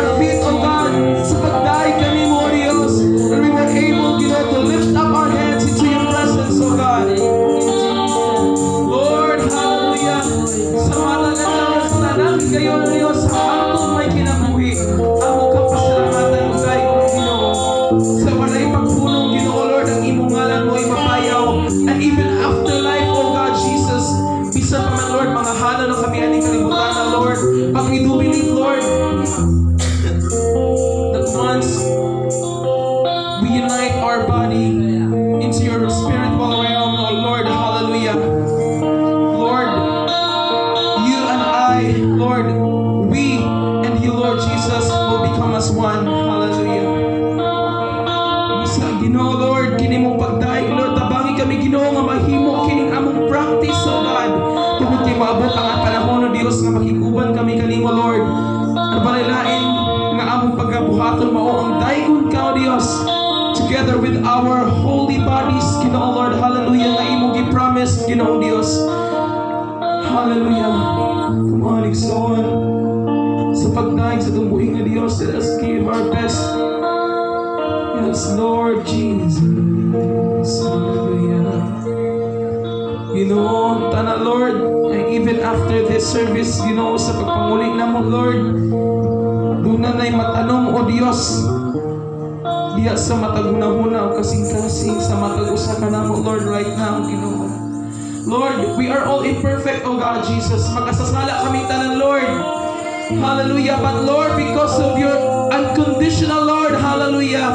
our feet, O God, sa pagdaig kami mo, O Diyos, and we were able, to lift up our hands into your presence, O God. Lord, hallelujah. Sa mata na namin sa tanan kayo, O Diyos, sa atong may kinabuhi, amo ka pasalamatan, O God, Ginoo. Sa walay pagpunong, Ginoo, Lord, ang imong ngalan mo ay mapayaw. And even after life, O God, Jesus, bisan pa man, Lord, mga hana na kami aning kalibutan na, Lord, pag we do believe, Lord, that once we unite our body into your spiritual realm, O Lord, hallelujah. Lord, you and I, Lord, we and you, Lord Jesus, will become as one. Hallelujah. Sa Ginoo, Lord, kini mong pagdaig, Lord, tabangi kami, Ginoo, nga mahimo kining among practice, O God. Tungod kay maabot ang panahon, O Dios, nga makiguban kami kanimo, Lord. Nabalilain nga among pagkabuhaton mao ang daygon ka, O Dios, together with our holy bodies, Ginoo, Lord, hallelujah, nga imong gi-promise, Ginoo, Dios. Hallelujah. Kumalig soon sa pagdaig sa tumbuhing na Dios, let us give our best. Yes, Lord Jesus. Hallelujah. Tana, Lord, and even after this service, sa pagpanguli na mo, Lord, doon na matanong, O Dios, diya sa mataguna-huna o kasing-kasing sa matag-usa ka na mo, Lord, right now, Ginoo. Lord, we are all imperfect, O God, Jesus. Magkasasala kami tanan, Lord. Hallelujah. But Lord, because of your unconditional, Lord, hallelujah,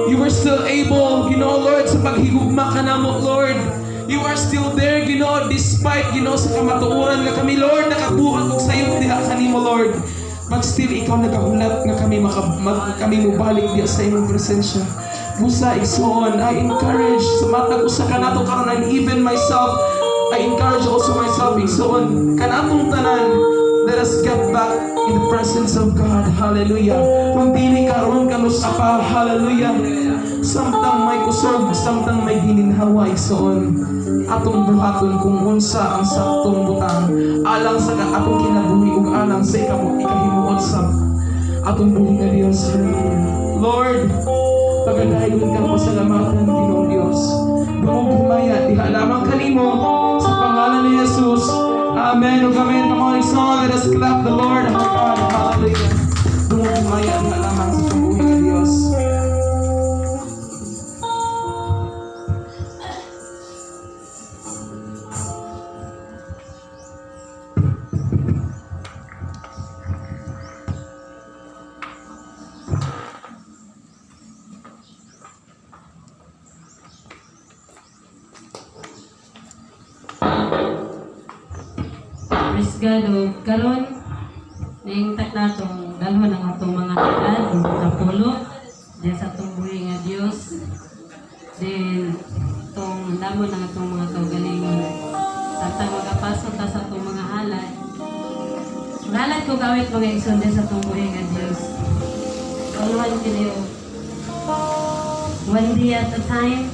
you were still able, Lord, sa paghigugma ka na mo, Lord. You are still there, despite, sa kamatuuran nga kami, Lord, nakabuhat og sayo diha kanimo, Lord. But still, ikaw nagahulat nga kami kami mubalik diha sa imong presensya. Musa, igsoon, I encourage sa matag usa ka nato karon, and even myself, I encourage also myself, igsoon, kanatong tanan, let us get back in the presence of God. Hallelujah. Kung dili karon kanus apa, hallelujah. Samtang may kusog, samtang may gininhawa, igsoon, atong buhaton kung unsa ang saktong butang alang sa atong kinabuhi ug alang sa ikahimuot sa atong buhi nga Dios. Lord, pagadayon ka po salamatan, Ginoong Dios. Buong humaya, diha lamang kanimo sa pangalan ni Jesus. Amen. Ug amen. Come on, song. Let us clap the Lord. Oh my God. Hallelujah. Buong humaya, diha lamang sa pambuhi nga Dios. Praise God, o karon naingtak natong dalhon ang atong mga edad, napulo diyan sa atong buhi nga Dios. Then tong lamon ang atong mga kaugaling tantang magapasok ta sa atong mga halad. Halad ko gawit mga igsoon diyan sa atong buhi nga Dios. Kaluhan kini one day at a time.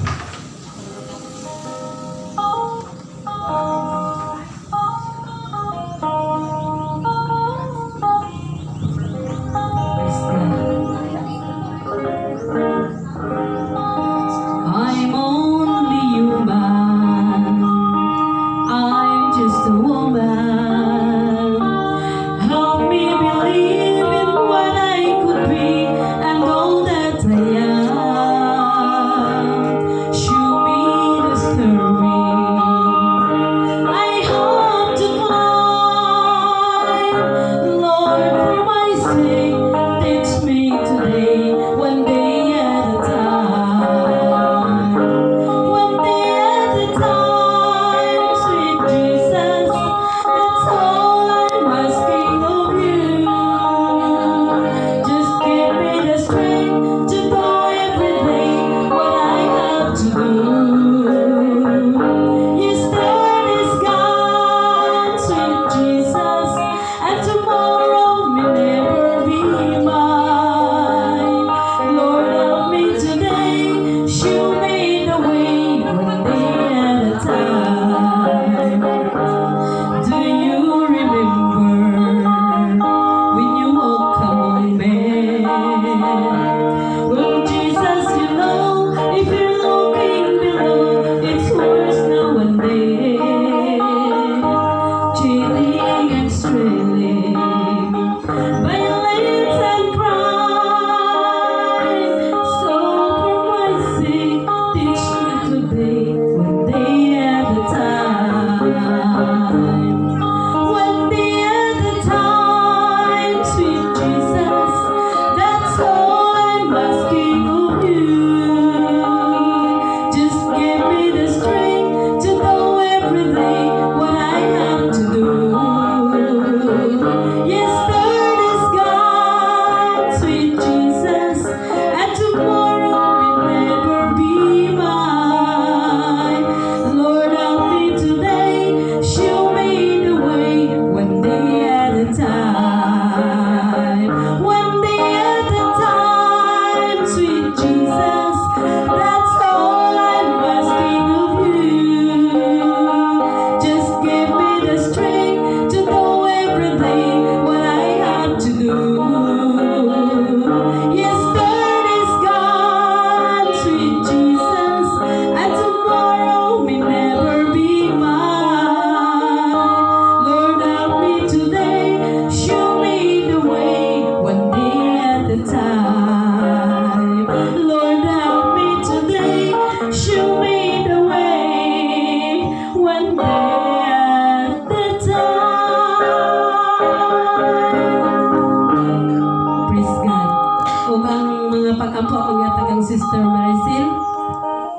Ang po ang yatagang Sister Maricel. God,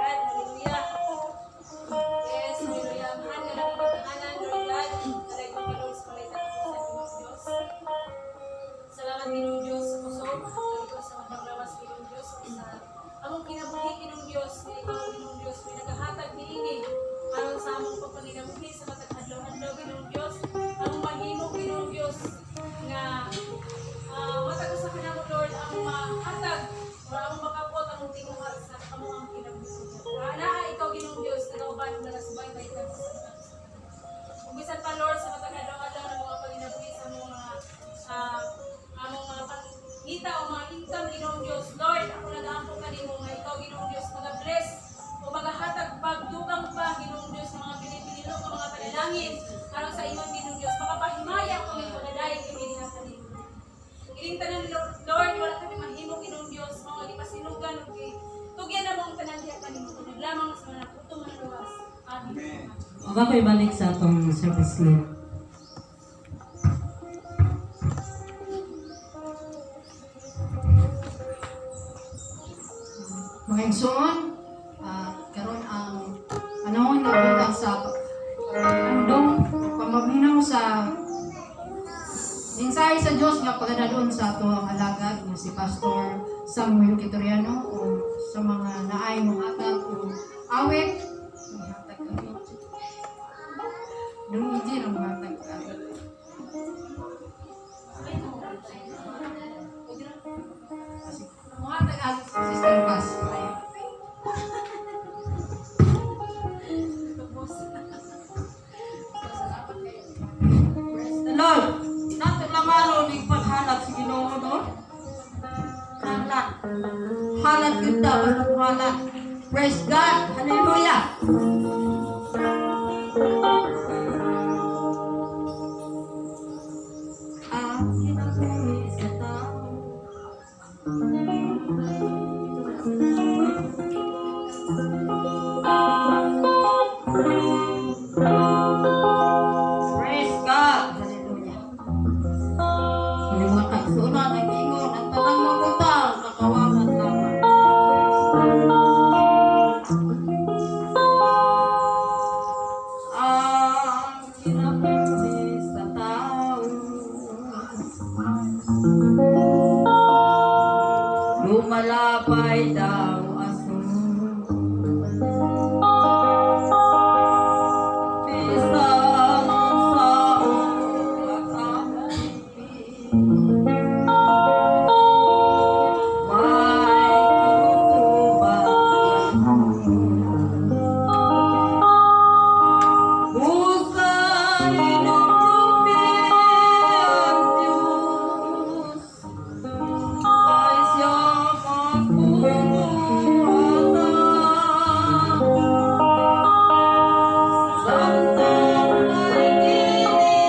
hallelujah. Yes, hallelujah. Mahal na lang ang pagkahanan, Lord God. Alay ko ka, Lord, sa palitan ko sa Diyos. Salamat, Ginong Diyos, sa kusog. Salamat ko sa mapaglawas, Ginong Diyos. Sa among kinabuhi, Ginong Diyos. May ikaw, Ginong Diyos. May naghahatag niini. Aron sa among pagpanginabuhi sa matag-adlaw-adlaw, Ginong Diyos. Among mahimo, Ginong Diyos, nga matag sa kanamo, Lord, ang mahatag o ang makapot ang tinguhal sa among kinabuhi. Naa ikaw, Ginong Diyos, nagauban na nasubay ba ikaw sa Umbisan pa, Lord, sa matag-adlaw-adlaw ng mga panginabuhi sa among mga pangita o mga income, Ginong Diyos. Lord, ako nag-aampo kanimo nga ikaw, Ginong Diyos, mag-bless o maghahatag pagdugang pa, Ginong Diyos, ng mga pinipinilo ko, mga panalangin, aron sa imong, Ginong Diyos, makapahimaya ko ng pagdadayon kami niya kanimo. Ining tanan, Lord, wala kami mahimo, Ginong Diyos, mga gipasinugan, tugyan na mong tanan diha kanimo, naglamang sa mga putong mga luwas. Amen. Huwag ako ibalik sa atong service lead. Mga igsoon, karon ang panahon na buntag sa andong pamaminaw sa mensahe sa Dios nga pagdadon sa ato ang alagad nga si Pastor Samuel Kitoriano o sa mga naay mga hatag o awit hatag kami dumiji ang hatag awit mga hatag awit sa Sister Paz. Lord, nato lang araw ng paghalat sa Ginoo no? Halat. Halat kita, basta halat. Praise God. Hallelujah. Akin ang buhay sa tao. Praise God. Hallelujah. Hindi mga kaisunan, nag-ingon, at tanang mabutang, nakawagan lamang. Ang kinabuhi sa tao, lumalapay daw aso. Pisang saong at aking may tinutubag husay ng lupi ang Diyos ay siyang magpupuhatan. Samtang may ginit